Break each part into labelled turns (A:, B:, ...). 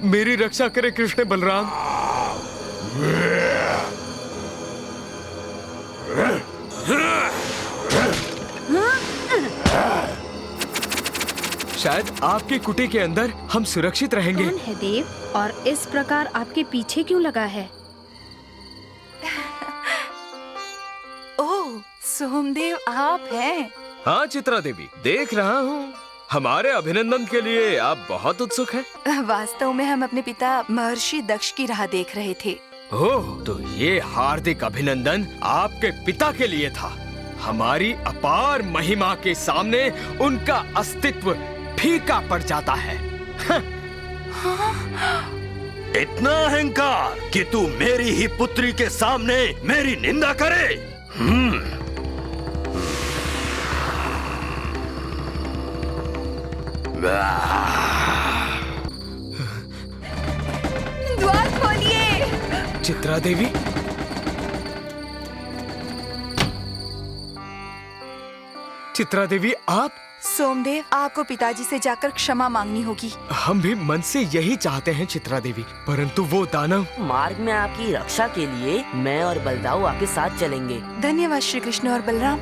A: मेरी रक्षा करे कृष्ण बलराम। शायद आपकी कुटी के अंदर हम सुरक्षित रहेंगे।
B: कौन है देव और इस प्रकार आपके पीछे क्यों लगा है?
C: ओह, सोमदेव आप हैं?
A: हाँ चित्रा देवी, देख रहा हूँ। हमारे अभिनंदन के लिए आप बहुत उत्सुक हैं।
C: वास्तव में हम अपने पिता महर्षि दक्ष की राह देख रहे थे।
A: ओह, तो ये हार्दिक अभिनंदन आपके पिता के लिए था। हमारी अपार महिमा के सामने उनका अस्तित्व फीका पड़ जाता है।
D: इतना अहंकार कि तू मेरी ही पुत्री के सामने मेरी निंदा करे।
C: द्वार खोलिए।
A: चित्रा देवी, चित्रा देवी आप?
C: सोमदेव, आपको पिताजी से जाकर क्षमा मांगनी होगी।
A: हम भी मन से यही चाहते हैं चित्रा देवी, परंतु वो दानव।
E: मार्ग में आपकी रक्षा के लिए मैं और बलदाऊ आपके साथ चलेंगे।
C: धन्यवाद श्री कृष्ण और बलराम।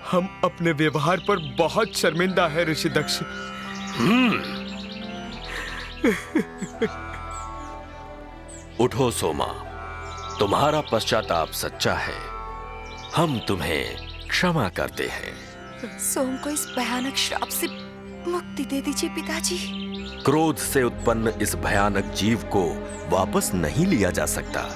A: हम अपने व्यवहार पर बहुत शर्मिंदा है ऋषि दक्ष।
D: उठो सोमा, तुम्हारा पश्चाताप सच्चा है। हम तुम्हें क्षमा करते हैं।
C: सोम को इस भयानक श्राप से मुक्ति दे दीजिए पिताजी।
D: क्रोध से उत्पन्न इस भयानक जीव को वापस नहीं लिया जा सकता,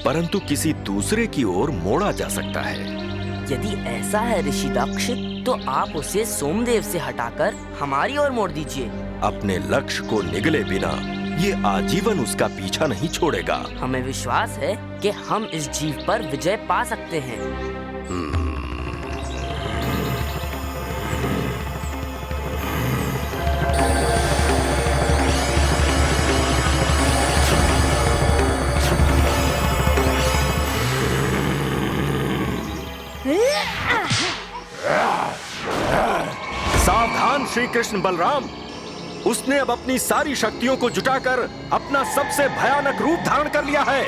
D: परंतु किसी दूसरे की ओर मोड़ा जा सकता है।
E: यदि ऐसा है ऋषि दक्ष, तो आप उसे सोमदेव से हटाकर हमारी ओर मोड़ दीजिए।
D: अपने लक्ष्य को निगले बिना ये आजीवन उसका पीछा नहीं छोड़ेगा।
E: हमें विश्वास है कि हम इस जीव पर विजय पा सकते हैं।
D: सावधान श्री कृष्ण बलराम, उसने अब अपनी सारी शक्तियों को जुटाकर अपना सबसे भयानक रूप धारण कर लिया है।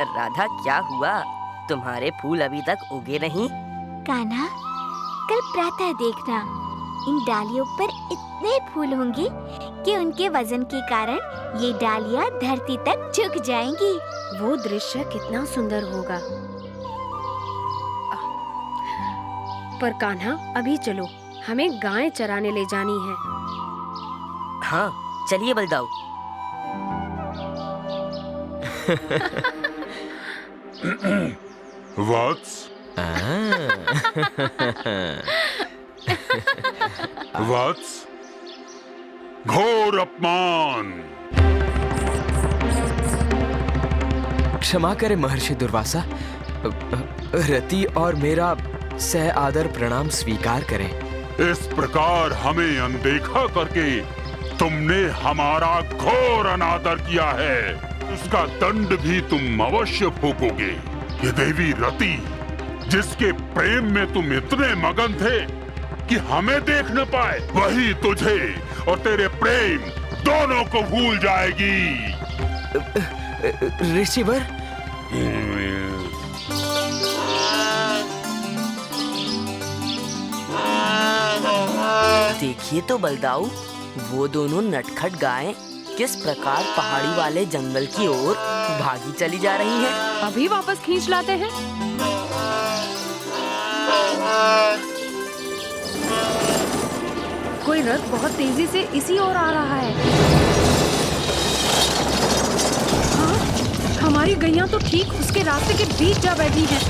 E: राधा, क्या हुआ? तुम्हारे फूल अभी तक उगे नहीं?
F: कान्हा, कल प्रातः देखना, इन डालियों पर इतने फूल होंगे कि उनके वजन के कारण ये डालियां धरती तक झुक जाएंगी।
B: वो दृश्य कितना सुंदर होगा। पर कान्हा, अभी चलो, हमें गायें चराने ले जानी है।
E: हाँ, चलिए बलदाऊ।
G: वत्स, वत्स, घोर अपमान।
A: क्षमा करें महर्षि दुर्वासा, रति और मेरा सह आदर प्रणाम स्वीकार करें।
G: इस प्रकार हमें अनदेखा करके तुमने हमारा घोर अनादर किया है। उसका दंड भी तुम अवश्य भोगोगे। ये देवी रति, जिसके प्रेम में तुम इतने मगन थे कि हमें देख न पाए, वही तुझे और तेरे प्रेम दोनों को भूल जाएगी।
A: ऋषिवर,
E: देखिए तो बलदाऊ, वो दोनों नटखट गायें किस प्रकार पहाड़ी वाले जंगल की ओर भागी चली जा रही हैं।
B: अभी वापस खींच लाते हैं। कोई रथ बहुत तेजी से इसी ओर आ रहा है। हाँ, हमारी गैया तो ठीक उसके रास्ते के बीच जा बैठी हैं।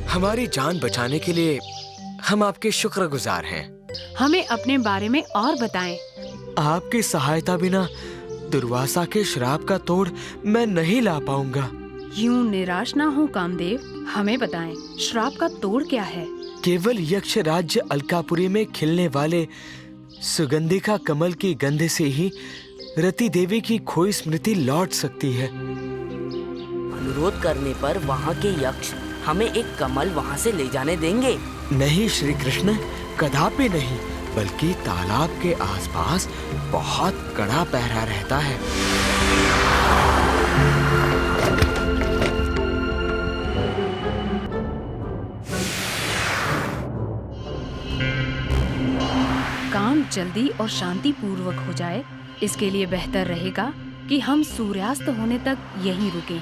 A: हमारी जान बचाने के लिए हम आपके शुक्रगुजार हैं।
B: हमें अपने बारे में और बताएं।
A: आपकी सहायता बिना दुर्वासा के श्राप का तोड़ मैं नहीं ला पाऊंगा।
B: यूं निराश ना हो कामदेव, हमें बताएं, श्राप का तोड़ क्या है?
A: केवल यक्ष राज्य अलकापुरी में खिलने वाले सुगंधिका कमल की गंध से ही रति देवी की खोई स्मृति लौट सकती है।
E: अनुरोध करने पर वहाँ के यक्ष हमें एक कमल वहाँ से ले जाने देंगे?
A: नहीं श्री कृष्ण, कदापि नहीं, बल्कि तालाब के आसपास बहुत कड़ा पहरा रहता है।
B: काम जल्दी और शांति पूर्वक हो जाए, इसके लिए बेहतर रहेगा कि हम सूर्यास्त होने तक यहीं रुकें।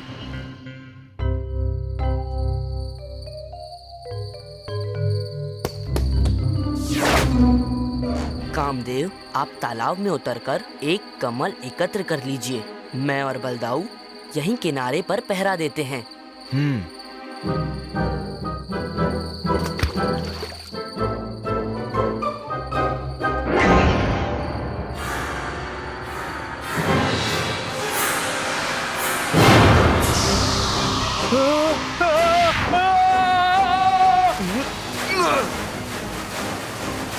E: कामदेव, आप तालाब में उतरकर एक कमल एकत्र कर लीजिए। मैं और बलदाऊ यहीं किनारे पर पहरा देते हैं।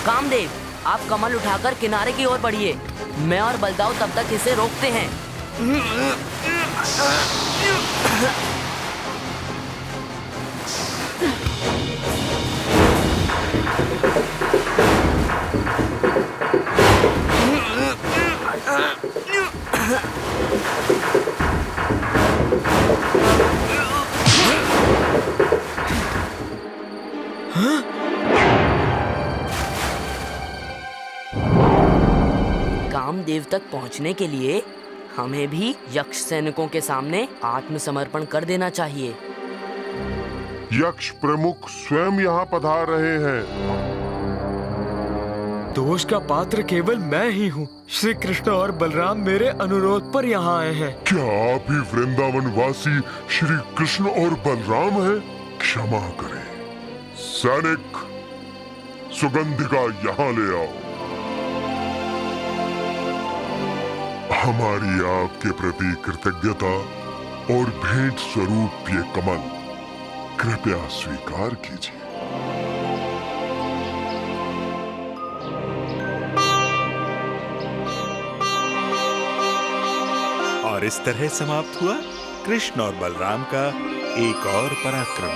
E: कामदेव, आप कमल उठाकर किनारे की ओर बढ़िए। मैं और बलदाऊ तब तक इसे रोकते हैं। कामदेव तक पहुंचने के लिए हमें भी यक्ष सैनिकों के सामने आत्मसमर्पण कर देना चाहिए।
H: यक्ष प्रमुख स्वयं यहाँ पधार रहे हैं।
A: दोष का पात्र केवल मैं ही हूँ। श्री कृष्ण और बलराम मेरे अनुरोध पर यहाँ आए हैं।
H: क्या आप ही वृंदावन वासी श्री कृष्ण और बलराम हैं? क्षमा करें। सैनिक, सुगंधिका यहाँ ले आओ। हमारी आपके प्रति कृतज्ञता और भेंट स्वरूप ये कमल कृपया स्वीकार कीजिए।
I: और इस तरह समाप्त हुआ कृष्ण और बलराम का एक और पराक्रम।